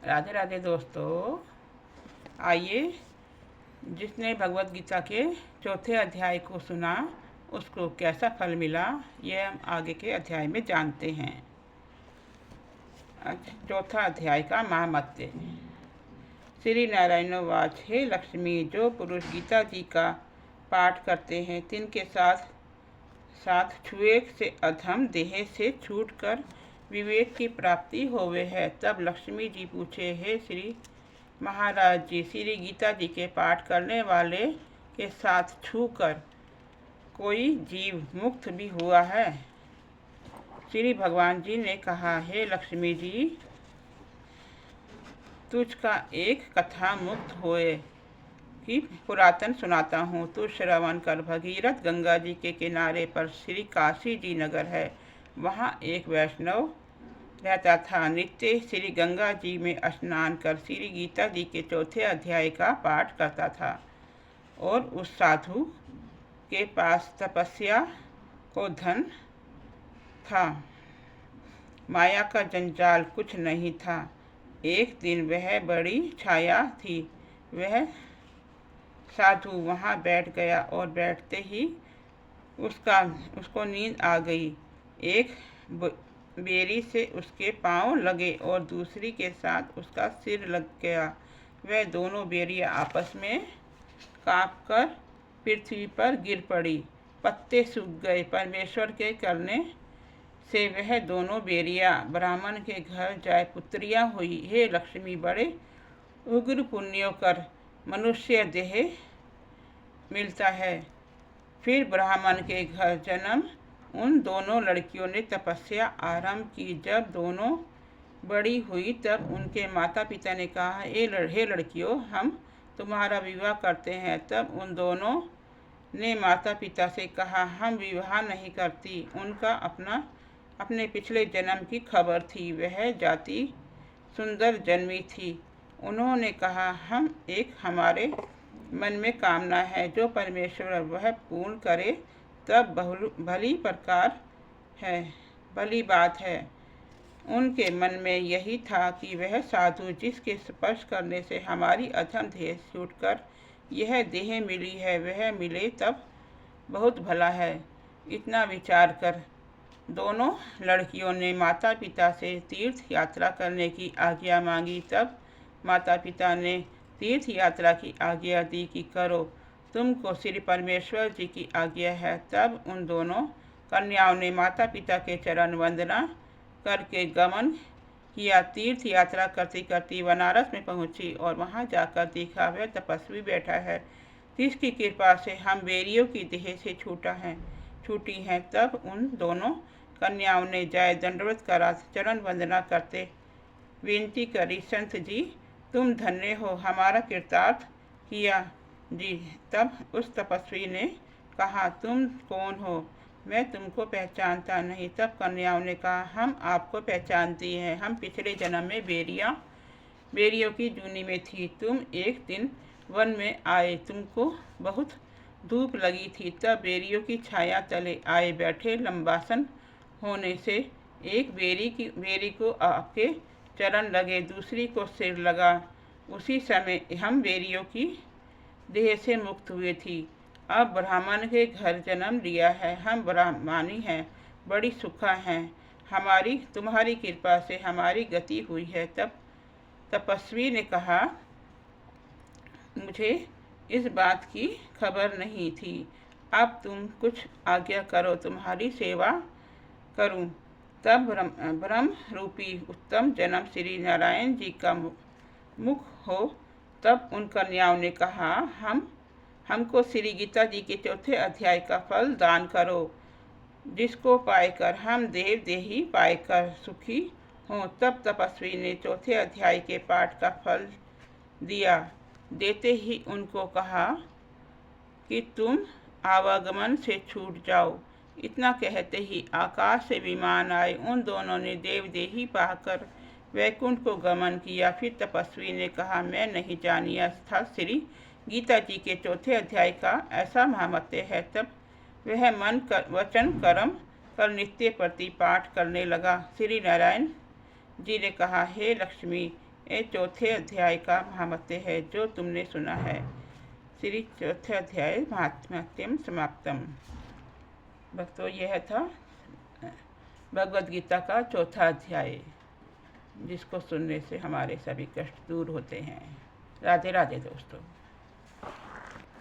राधे राधे दोस्तों। आइए, जिसने भगवत गीता के चौथे अध्याय को सुना उसको कैसा फल मिला, यह हम आगे के अध्याय में जानते हैं। चौथा अध्याय का महामत्य। श्री नारायणवाच। हे लक्ष्मी, जो पुरुष गीता जी का पाठ करते हैं तिनके साथ साथ छुए से अधम देह से छूटकर विवेक की प्राप्ति होवे है। तब लक्ष्मी जी पूछे, हे श्री महाराज जी, श्री गीता जी के पाठ करने वाले के साथ छूकर कोई जीव मुक्त भी हुआ है? श्री भगवान जी ने कहा, हे लक्ष्मी जी, तुझका एक कथा मुक्त होए की पुरातन सुनाता हूँ। तू श्रवण कर। भगीरथ गंगा जी के किनारे पर श्री काशी जी नगर है। वहाँ एक वैष्णव रहता था। नित्य श्री गंगा जी में स्नान कर श्री गीता जी के चौथे अध्याय का पाठ करता था। और उस साधु के पास तपस्या को धन था, माया का जंजाल कुछ नहीं था। एक दिन वह बड़ी छाया थी। वह साधु वहाँ बैठ गया और बैठते ही उसको नींद आ गई। एक बेरी से उसके पांव लगे और दूसरी के साथ उसका सिर लग गया। वह दोनों बेरियां आपस में कांपकर पृथ्वी पर गिर पड़ी। पत्ते सूख गए। परमेश्वर के करने से वह दोनों बेरियां ब्राह्मण के घर जाए पुत्रियां हुई। हे लक्ष्मी, बड़े उग्र पुण्यों कर मनुष्य देह मिलता है। फिर ब्राह्मण के घर जन्म उन दोनों लड़कियों ने तपस्या आरंभ की। जब दोनों बड़ी हुई तब उनके माता पिता ने कहा, हे लड़कियों, हम तुम्हारा विवाह करते हैं। तब उन दोनों ने माता पिता से कहा, हम विवाह नहीं करती। उनका अपने पिछले जन्म की खबर थी। वह जाति सुंदर जन्मी थी। उन्होंने कहा, हम एक हमारे मन में कामना है, जो परमेश्वर वह पूर्ण करे तब भली बात है। उनके मन में यही था कि वह साधु जिसके स्पर्श करने से हमारी अधम देह छूटकर यह देह मिली है, वह मिले तब बहुत भला है। इतना विचार कर दोनों लड़कियों ने माता पिता से तीर्थ यात्रा करने की आज्ञा मांगी। तब माता पिता ने तीर्थ यात्रा की आज्ञा दी कि करो, तुमको श्री परमेश्वर जी की आज्ञा है। तब उन दोनों कन्याओं ने माता पिता के चरण वंदना करके गमन किया। तीर्थ यात्रा करती करती बनारस में पहुंची और वहां जाकर देखा वह तपस्वी बैठा है, जिसकी कृपा से हम बेरियों की देह से छूटी हैं। तब उन दोनों कन्याओं ने जय दंडवत करा, चरण वंदना करते विनती करी, संत जी, तुम धन्य हो, हमारा कृतार्थ किया जी। तब उस तपस्वी ने कहा, तुम कौन हो? मैं तुमको पहचानता नहीं। तब कन्याओं ने कहा, हम आपको पहचानती हैं। हम पिछले जन्म में बेरियों की जूनी में थी। तुम एक दिन वन में आए, तुमको बहुत धूप लगी थी। तब बेरियों की छाया तले आए बैठे। लंबासन होने से एक बेरी को आपके चरण लगे, दूसरी को सिर लगा। उसी समय हम बेरियों की देह से मुक्त हुए थी। अब ब्राह्मण के घर जन्म लिया है। हम ब्राह्मणी हैं, बड़ी सुखा हैं। तुम्हारी कृपा से हमारी गति हुई है। तब तपस्वी ने कहा, मुझे इस बात की खबर नहीं थी। अब तुम कुछ आज्ञा करो, तुम्हारी सेवा करूं। तब ब्रह्म रूपी उत्तम जन्म श्री नारायण जी का मुख हो। तब उन कन्याओं ने कहा, हमको श्री गीता जी के चौथे अध्याय का फल दान करो, जिसको पाकर हम देही पाकर सुखी हों। तब तपस्वी ने चौथे अध्याय के पाठ का फल दिया। देते ही उनको कहा कि तुम आवागमन से छूट जाओ। इतना कहते ही आकाश से विमान आए। उन दोनों ने देही पाकर वैकुंठ को गमन किया। फिर तपस्वी ने कहा, मैं नहीं जानिया था श्री गीता जी के चौथे अध्याय का ऐसा महात्म्य है। तब वह मन वचन कर्म कर नित्य प्रति पाठ करने लगा। श्री नारायण जी ने कहा, हे लक्ष्मी, ये चौथे अध्याय का महात्म्य है जो तुमने सुना है। श्री चौथे अध्याय महात्म्यम समाप्तम। भक्तों, यह था भगवद गीता का चौथा अध्याय, जिसको सुनने से हमारे सभी कष्ट दूर होते हैं। राधे राधे दोस्तों।